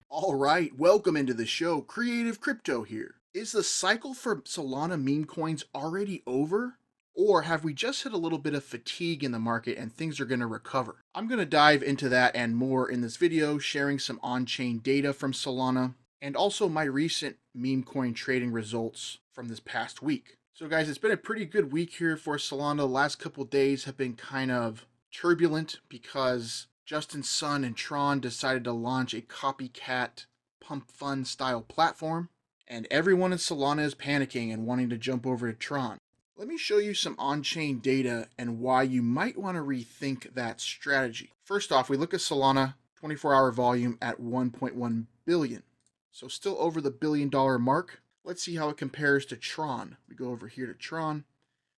All right, welcome into the show. Creative Crypto here. Is the cycle for Solana meme coins already over? Or have we just hit a little bit of fatigue in the market and things are going to recover? I'm going to dive into that and more in this video, sharing some on-chain data from Solana and also my recent meme coin trading results from this past week. So guys, it's been a pretty good week here for Solana. The last couple days have been kind of turbulent because Justin Sun and Tron decided to launch a copycat Pumpfun style platform, and everyone in Solana is panicking and wanting to jump over to Tron. Let me show you some on-chain data and why you might want to rethink that strategy. First off, we look at Solana 24-hour volume at 1.1 billion. So still over the billion-dollar mark. Let's see how it compares to Tron. We go over here to Tron.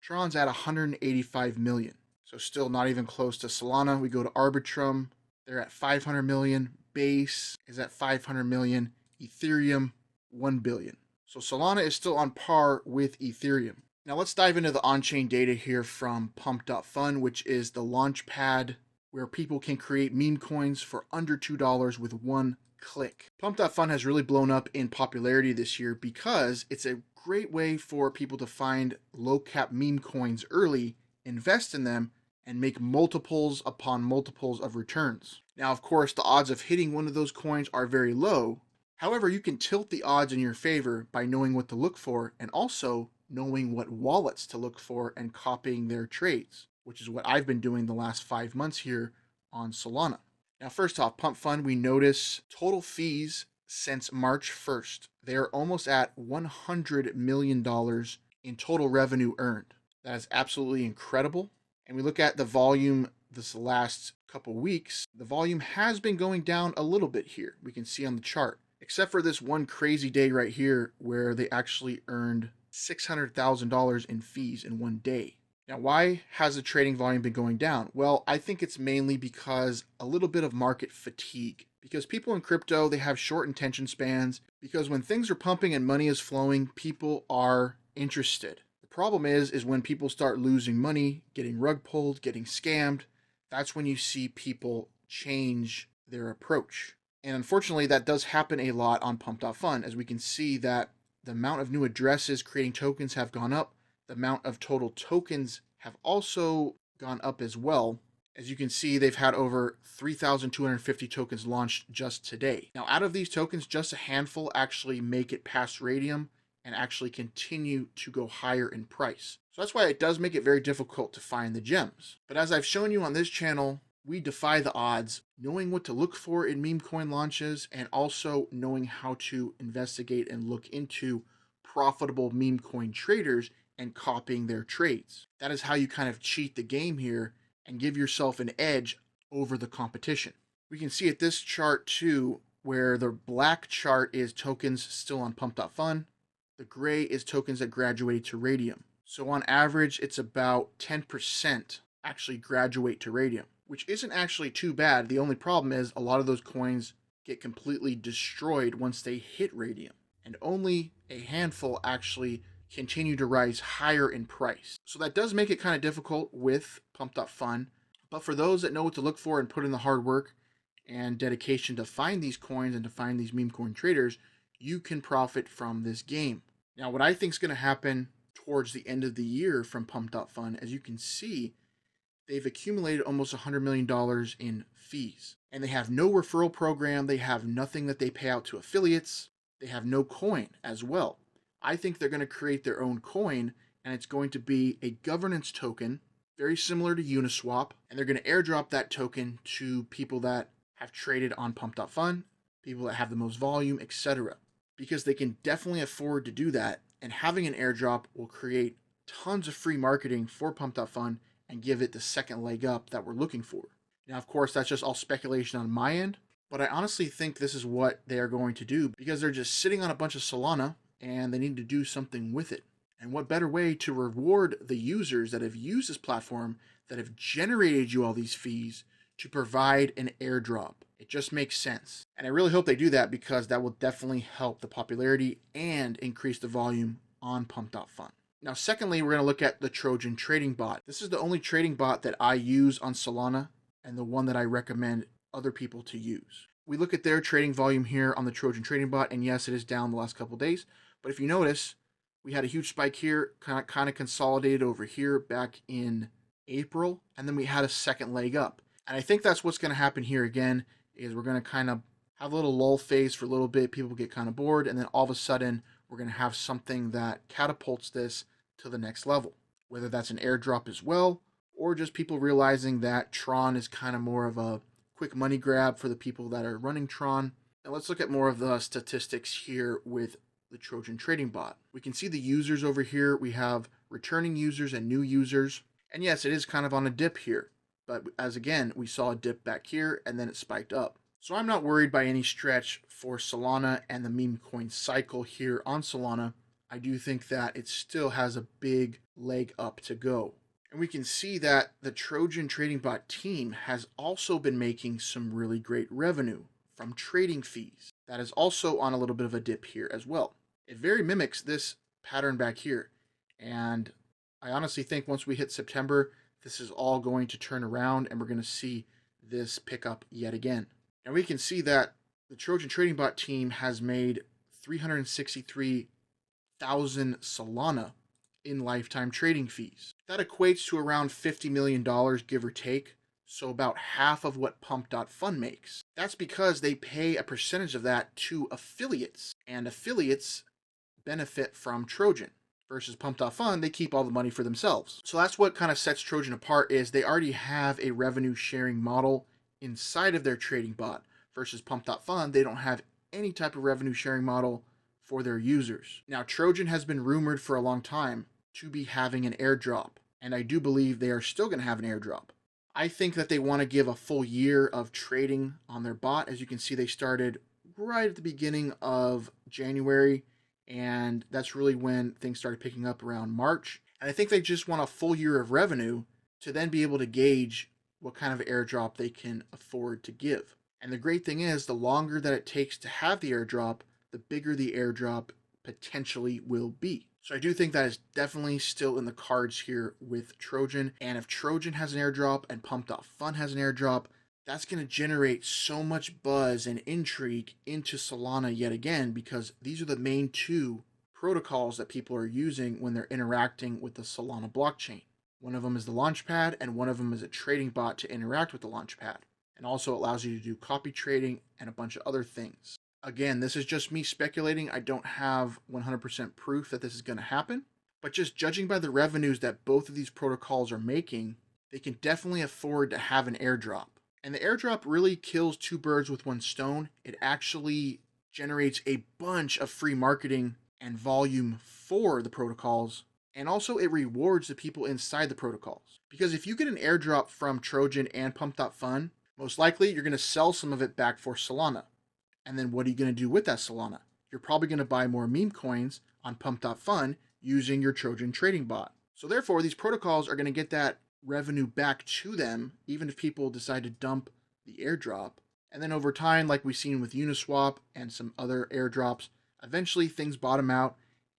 Tron's at 185 million. So still not even close to Solana. We go to Arbitrum. They're at 500 million. Base is at 500 million. Ethereum, 1 billion. So Solana is still on par with Ethereum. Now let's dive into the on-chain data here from Pump.fun, which is the launch pad where people can create meme coins for under $2 with one click. Pump.fun has really blown up in popularity this year because it's a great way for people to find low cap meme coins early, invest in them, and make multiples upon multiples of returns. Now, of course, the odds of hitting one of those coins are very low. However, you can tilt the odds in your favor by knowing what to look for and also knowing what wallets to look for and copying their trades, which is what I've been doing the last 5 months here on Solana. Now, first off, Pumpfun, we notice total fees since March 1st. They're almost at $100 million in total revenue earned. That is absolutely incredible. And we look at the volume this last couple weeks, the volume has been going down a little bit here. We can see on the chart, except for this one crazy day right here where they actually earned $600,000 in fees in one day. Now, why has the trading volume been going down? Well, I think it's mainly because a little bit of market fatigue. Because people in crypto, they have short attention spans. Because when things are pumping and money is flowing, people are interested. The problem is when people start losing money, getting rug pulled, getting scammed, that's when you see people change their approach. And unfortunately, that does happen a lot on Pump.fun, as we can see that the amount of new addresses creating tokens have gone up. The amount of total tokens have also gone up as well. As you can see, they've had over 3,250 tokens launched just today. Now, out of these tokens, just a handful actually make it past Radium and actually continue to go higher in price. So that's why it does make it very difficult to find the gems. But as I've shown you on this channel, we defy the odds, knowing what to look for in meme coin launches and also knowing how to investigate and look into profitable meme coin traders and copying their trades. That is how you kind of cheat the game here and give yourself an edge over the competition. We can see at this chart too, where the black chart is tokens still on Pump.fun. The gray is tokens that graduated to Radium. So on average, it's about 10% actually graduate to Radium, which isn't actually too bad. The only problem is a lot of those coins get completely destroyed once they hit Radium, and only a handful actually continue to rise higher in price. So that does make it kind of difficult with Pump.fun, but for those that know what to look for and put in the hard work and dedication to find these coins and to find these meme coin traders, you can profit from this game. Now, what I think is going to happen towards the end of the year from Pump.fun, as you can see, they've accumulated almost $100 million in fees. And they have no referral program. They have nothing that they pay out to affiliates. They have no coin as well. I think they're going to create their own coin, and it's going to be a governance token, very similar to Uniswap. And they're going to airdrop that token to people that have traded on Pump.fun, people that have the most volume, etc. Because they can definitely afford to do that. And having an airdrop will create tons of free marketing for Pump.fun and give it the second leg up that we're looking for. Now, of course, that's just all speculation on my end, but I honestly think this is what they are going to do because they're just sitting on a bunch of Solana and they need to do something with it. And what better way to reward the users that have used this platform, that have generated you all these fees, to provide an airdrop? It just makes sense. And I really hope they do that because that will definitely help the popularity and increase the volume on Pump.fun. Now, secondly, we're going to look at the Trojan trading bot. This is the only trading bot that I use on Solana and the one that I recommend other people to use. We look at their trading volume here on the Trojan trading bot, and yes, it is down the last couple days. But if you notice, we had a huge spike here, kind of consolidated over here back in April, and then we had a second leg up. And I think that's what's going to happen here again, is we're going to kind of have a little lull phase for a little bit, people get kind of bored, and then all of a sudden, we're going to have something that catapults this to the next level. Whether that's an airdrop as well, or just people realizing that Tron is kind of more of a quick money grab for the people that are running Tron. Now let's look at more of the statistics here with the Trojan trading bot. We can see the users over here. We have returning users and new users. And yes, it is kind of on a dip here. But as again, we saw a dip back here and then it spiked up. So I'm not worried by any stretch for Solana and the meme coin cycle here on Solana. I do think that it still has a big leg up to go. And we can see that the Trojan trading bot team has also been making some really great revenue from trading fees. That is also on a little bit of a dip here as well. It very mimics this pattern back here. And I honestly think once we hit September, this is all going to turn around and we're going to see this pick up yet again. And we can see that the Trojan trading bot team has made 363,000 Solana in lifetime trading fees. That equates to around $50 million, give or take, so about half of what Pump.fun makes. That's because they pay a percentage of that to affiliates, and affiliates benefit from Trojan. Versus Pump.fun, they keep all the money for themselves. So that's what kind of sets Trojan apart, is they already have a revenue sharing model inside of their trading bot. Versus Pump.fun, they don't have any type of revenue sharing model for their users. Now, Trojan has been rumored for a long time to be having an airdrop, and I do believe they are still going to have an airdrop. I think that they want to give a full year of trading on their bot. As you can see, they started right at the beginning of January, and that's really when things started picking up around March. And I think they just want a full year of revenue to then be able to gauge what kind of airdrop they can afford to give. And the great thing is, the longer that it takes to have the airdrop, the bigger the airdrop potentially will be. So I do think that is definitely still in the cards here with Trojan. And if Trojan has an airdrop and Pump.fun has an airdrop, that's going to generate so much buzz and intrigue into Solana yet again, because these are the main two protocols that people are using when they're interacting with the Solana blockchain. One of them is the Launchpad, and one of them is a trading bot to interact with the Launchpad. And also allows you to do copy trading and a bunch of other things. Again, this is just me speculating. I don't have 100% proof that this is going to happen. But just judging by the revenues that both of these protocols are making, they can definitely afford to have an airdrop. And the airdrop really kills two birds with one stone. It actually generates a bunch of free marketing and volume for the protocols. And also it rewards the people inside the protocols. Because if you get an airdrop from Trojan and Pump.fun, most likely you're going to sell some of it back for Solana. And then what are you going to do with that Solana? You're probably going to buy more meme coins on Pump.fun using your Trojan trading bot. So therefore, these protocols are going to get that revenue back to them, even if people decide to dump the airdrop. And then over time, like we've seen with Uniswap and some other airdrops, eventually things bottom out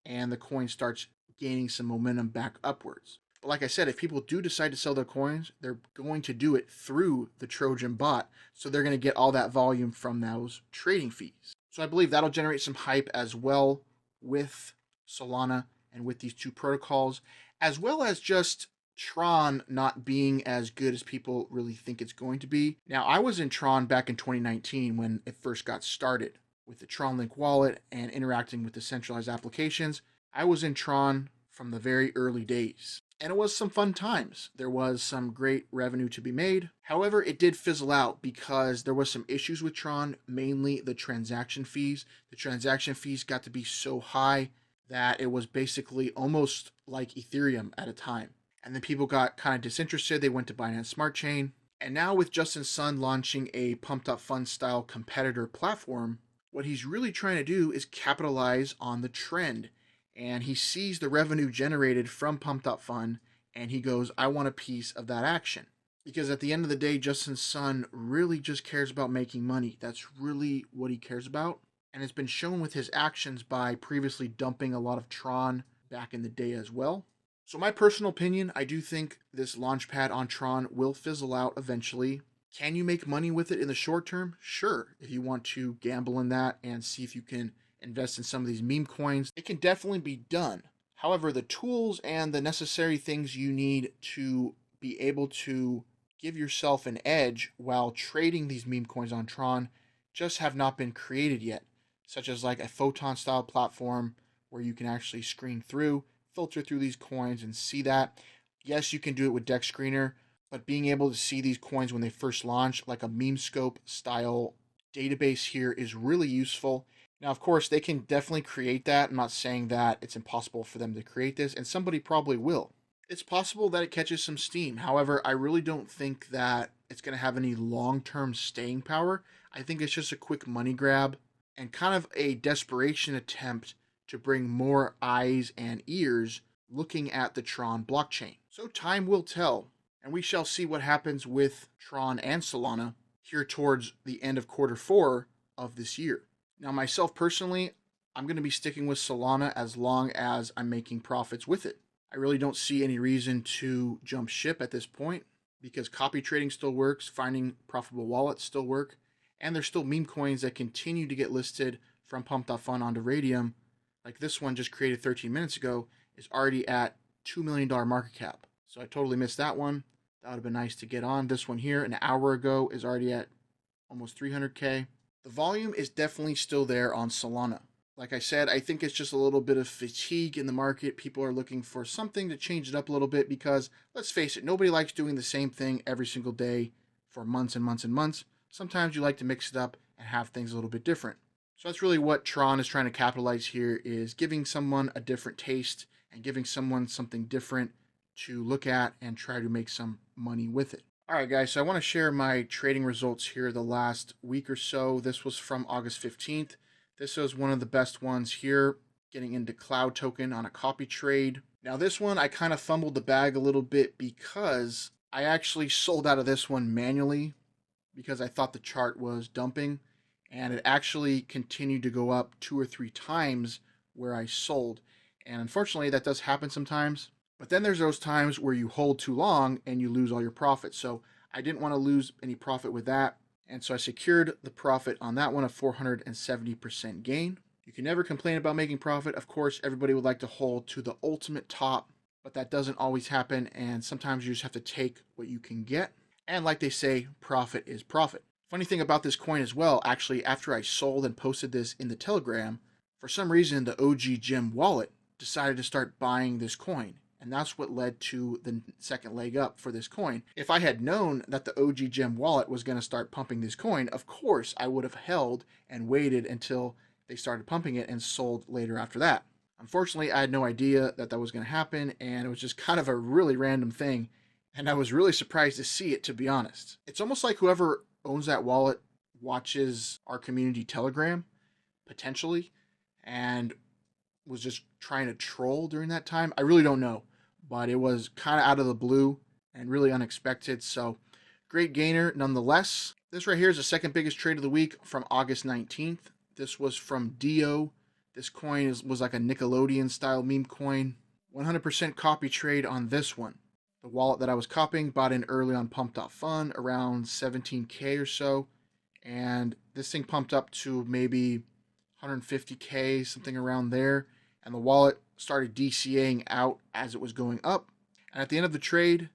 and the coin starts gaining some momentum back upwards. But like I said, if people do decide to sell their coins, they're going to do it through the Trojan bot. So they're going to get all that volume from those trading fees. So I believe that'll generate some hype as well with Solana and with these two protocols, as well as just Tron not being as good as people really think it's going to be. Now, I was in Tron back in 2019 when it first got started with the Tron Link wallet and interacting with the centralized applications. I was in Tron from the very early days. And it was some fun times. There was some great revenue to be made. However, it did fizzle out because there was some issues with Tron, mainly the transaction fees. The transaction fees got to be so high that it was basically almost like Ethereum at a time. And then people got kind of disinterested. They went to Binance Smart Chain. And now with Justin Sun launching a Pump.fun style competitor platform, what he's really trying to do is capitalize on the trend. And he sees the revenue generated from Pump.fun, and he goes, I want a piece of that action. Because at the end of the day, Justin Sun really just cares about making money. That's really what he cares about. And it's been shown with his actions by previously dumping a lot of Tron back in the day as well. So my personal opinion, I do think this launchpad on Tron will fizzle out eventually. Can you make money with it in the short term? Sure. If you want to gamble in that and see if you can invest in some of these meme coins, it can definitely be done. However, the tools and the necessary things you need to be able to give yourself an edge while trading these meme coins on Tron just have not been created yet, such as like a photon style platform where you can actually screen through, filter through these coins and see that. Yes, you can do it with Dex Screener, but being able to see these coins when they first launch, like a meme scope style database here, is really useful. Now, of course, they can definitely create that. I'm not saying that it's impossible for them to create this, and somebody probably will. It's possible that it catches some steam. However, I really don't think that it's going to have any long-term staying power. I think it's just a quick money grab and kind of a desperation attempt to bring more eyes and ears looking at the Tron blockchain. So time will tell, and we shall see what happens with Tron and Solana here towards the end of Q4 of this year. Now, myself personally, I'm going to be sticking with Solana as long as I'm making profits with it. I really don't see any reason to jump ship at this point because copy trading still works, finding profitable wallets still work, and there's still meme coins that continue to get listed from Pump.fun onto Radium. Like this one just created 13 minutes ago is already at $2 million market cap. So I totally missed that one. That would have been nice to get on. This one here an hour ago is already at almost 300K. The volume is definitely still there on Solana. Like I said, I think it's just a little bit of fatigue in the market. People are looking for something to change it up a little bit because, let's face it, nobody likes doing the same thing every single day for months and months and months. Sometimes you like to mix it up and have things a little bit different. So that's really what Tron is trying to capitalize here, is giving someone a different taste and giving someone something different to look at and try to make some money with it. Alright guys, so I want to share my trading results here the last week or so. This was from August 15th. This was one of the best ones here, getting into Cloud Token on a copy trade. Now this one, I kind of fumbled the bag a little bit because I actually sold out of this one manually because I thought the chart was dumping, and it actually continued to go up 2 or 3 times where I sold. And unfortunately, that does happen sometimes. But then there's those times where you hold too long and you lose all your profit. So I didn't want to lose any profit with that. And so I secured the profit on that one of 470% gain. You can never complain about making profit. Of course, everybody would like to hold to the ultimate top, but that doesn't always happen. And sometimes you just have to take what you can get. And like they say, profit is profit. Funny thing about this coin as well, actually, after I sold and posted this in the Telegram, for some reason, the OG Gem wallet decided to start buying this coin. And that's what led to the second leg up for this coin. If I had known that the OG Gem wallet was going to start pumping this coin, of course I would have held and waited until they started pumping it and sold later after that. Unfortunately, I had no idea that that was going to happen, and it was just kind of a really random thing. And I was really surprised to see it, to be honest. It's almost like whoever owns that wallet watches our community Telegram, potentially, and was just trying to troll during that time. I really don't know, but it was kind of out of the blue and really unexpected. So great gainer nonetheless. This right here is the second biggest trade of the week from August 19th. This was from Dio. This coin was like a Nickelodeon style meme coin. 100% copy trade on this one. The wallet that I was copying bought in early on Pump.fun, around 17K or so. And this thing pumped up to maybe 150K, something around there. And the wallet started DCAing out as it was going up. And at the end of the trade,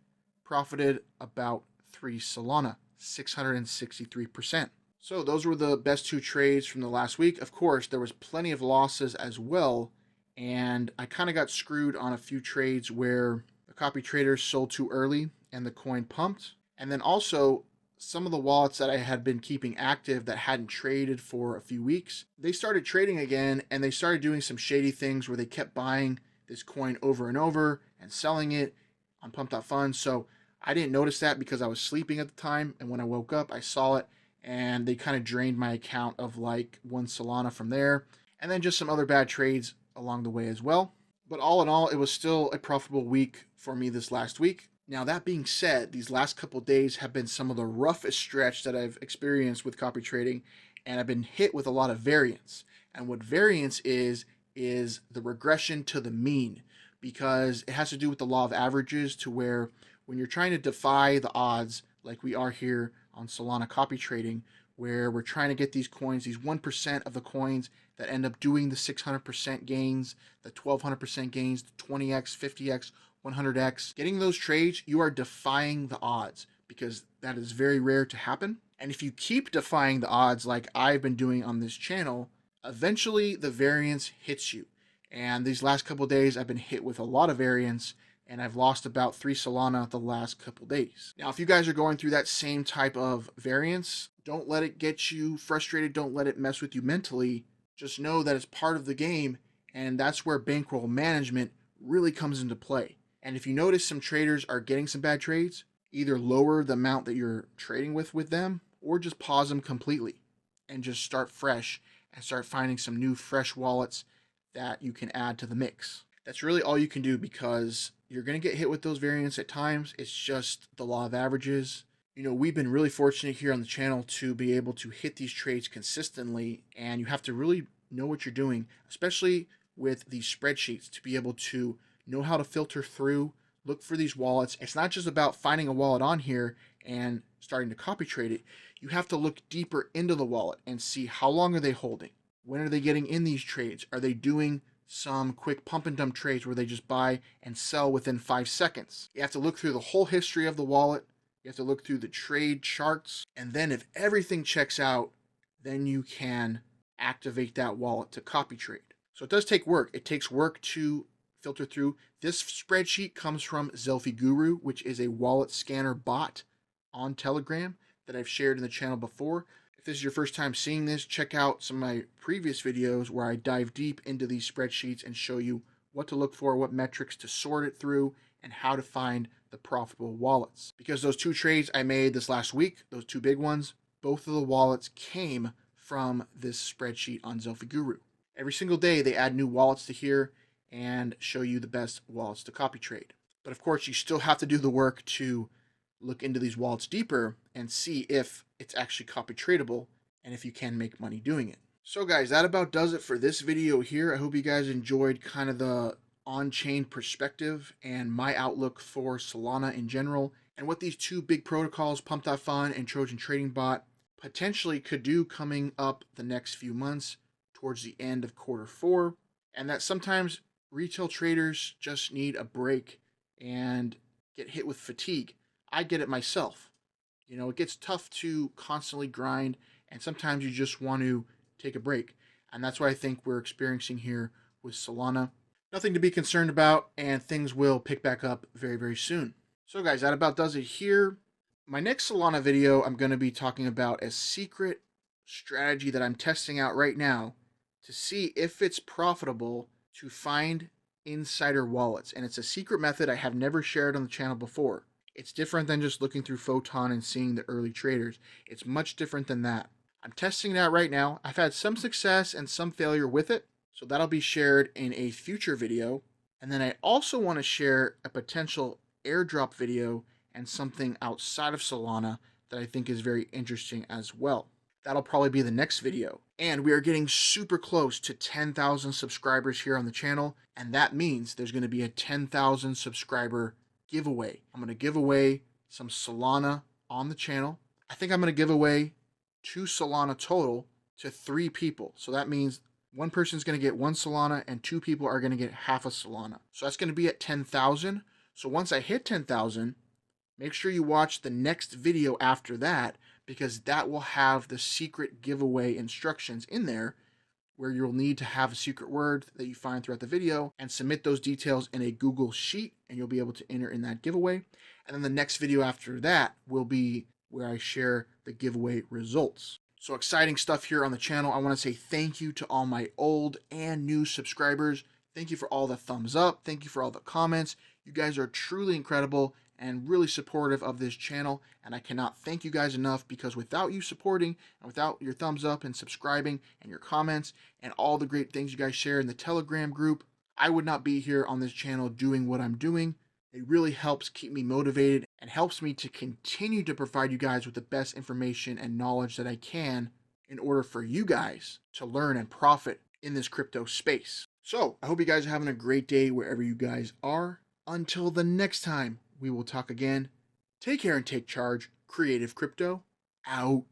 profited about 3 Solana, 663%. So those were the best 2 trades from the last week. Of course, there was plenty of losses as well. And I kind of got screwed on a few trades where the copy traders sold too early and the coin pumped. And then also, some of the wallets that I had been keeping active that hadn't traded for a few weeks, they started trading again, and they started doing some shady things where they kept buying this coin over and over and selling it on Pump.fun. So I didn't notice that because I was sleeping at the time, and when I woke up, I saw it, and they kind of drained my account of like 1 Solana from there, and then just some other bad trades along the way as well. But all in all, it was still a profitable week for me this last week. Now, that being said, these last couple days have been some of the roughest stretch that I've experienced with copy trading, and I've been hit with a lot of variance. And what variance is the regression to the mean, because it has to do with the law of averages, to where when you're trying to defy the odds, like we are here on Solana copy trading, where we're trying to get these coins, these 1% of the coins that end up doing the 600% gains, the 1200% gains, the 20x, 50x, 100x. Getting those trades, you are defying the odds, because that is very rare to happen. And if you keep defying the odds like I've been doing on this channel, eventually the variance hits you. And these last couple of days, I've been hit with a lot of variance, and I've lost about 3 Solana the last couple days. Now, if you guys are going through that same type of variance, don't let it get you frustrated. Don't let it mess with you mentally. Just know that it's part of the game, and that's where bankroll management really comes into play. And if you notice some traders are getting some bad trades, either lower the amount that you're trading with them, or just pause them completely and just start fresh and start finding some new fresh wallets that you can add to the mix. That's really all you can do, because you're going to get hit with those variants at times. It's just the law of averages. You know, we've been really fortunate here on the channel to be able to hit these trades consistently, and you have to really know what you're doing, especially with these spreadsheets, to be able to know how to filter through, look for these wallets. It's not just about finding a wallet on here and starting to copy trade it. You have to look deeper into the wallet and see how long are they holding? When are they getting in these trades? Are they doing some quick pump and dump trades where they just buy and sell within 5 seconds? You have to look through the whole history of the wallet. You have to look through the trade charts. And then if everything checks out, then you can activate that wallet to copy trade. So it does take work. It takes work to filter through. This spreadsheet comes from Zelfie Guru, which is a wallet scanner bot on Telegram that I've shared in the channel before. If this is your first time seeing this, check out some of my previous videos where I dive deep into these spreadsheets and show you what to look for, what metrics to sort it through, and how to find the profitable wallets. Because those 2 trades I made this last week, those 2 big ones, both of the wallets came from this spreadsheet on Zelfie Guru. Every single day they add new wallets to here and show you the best wallets to copy trade. But of course, you still have to do the work to look into these wallets deeper and see if it's actually copy tradable and if you can make money doing it. So guys, that about does it for this video here. I hope you guys enjoyed kind of the on-chain perspective and my outlook for Solana in general, and what these 2 big protocols, Pump.fun and Trojan Trading Bot, potentially could do coming up the next few months towards the end of Q4, and that sometimes retail traders just need a break and get hit with fatigue. I get it myself. You know, it gets tough to constantly grind, and sometimes you just want to take a break. And that's what I think we're experiencing here with Solana. Nothing to be concerned about, and things will pick back up very, very soon. So guys, that about does it here. My next Solana video, I'm going to be talking about a secret strategy that I'm testing out right now to see if it's profitable to find insider wallets. And it's a secret method I have never shared on the channel before. It's different than just looking through Photon and seeing the early traders. It's much different than that. I'm testing it out right now. I've had some success and some failure with it, so that'll be shared in a future video. And then I also want to share a potential airdrop video and something outside of Solana that I think is very interesting as well. That'll probably be the next video. And we are getting super close to 10,000 subscribers here on the channel, and that means there's going to be a 10,000 subscriber giveaway. I'm going to give away some Solana on the channel. I think I'm going to give away 2 Solana total to 3 people. So that means one person's going to get 1 Solana and 2 people are going to get half a Solana. So that's going to be at 10,000. So once I hit 10,000, make sure you watch the next video after that, because that will have the secret giveaway instructions in there, where you'll need to have a secret word that you find throughout the video and submit those details in a Google Sheet, and you'll be able to enter in that giveaway. And then the next video after that will be where I share the giveaway results. So exciting stuff here on the channel. I want to say thank you to all my old and new subscribers. Thank you for all the thumbs up. Thank you for all the comments. You guys are truly incredible and really supportive of this channel, and I cannot thank you guys enough, because without you supporting and without your thumbs up and subscribing and your comments and all the great things you guys share in the Telegram group, I would not be here on this channel doing what I'm doing. It really helps keep me motivated and helps me to continue to provide you guys with the best information and knowledge that I can in order for you guys to learn and profit in this crypto space. So I hope you guys are having a great day wherever you guys are. Until the next time we will talk again, take care and take charge, Creative Crypto. out.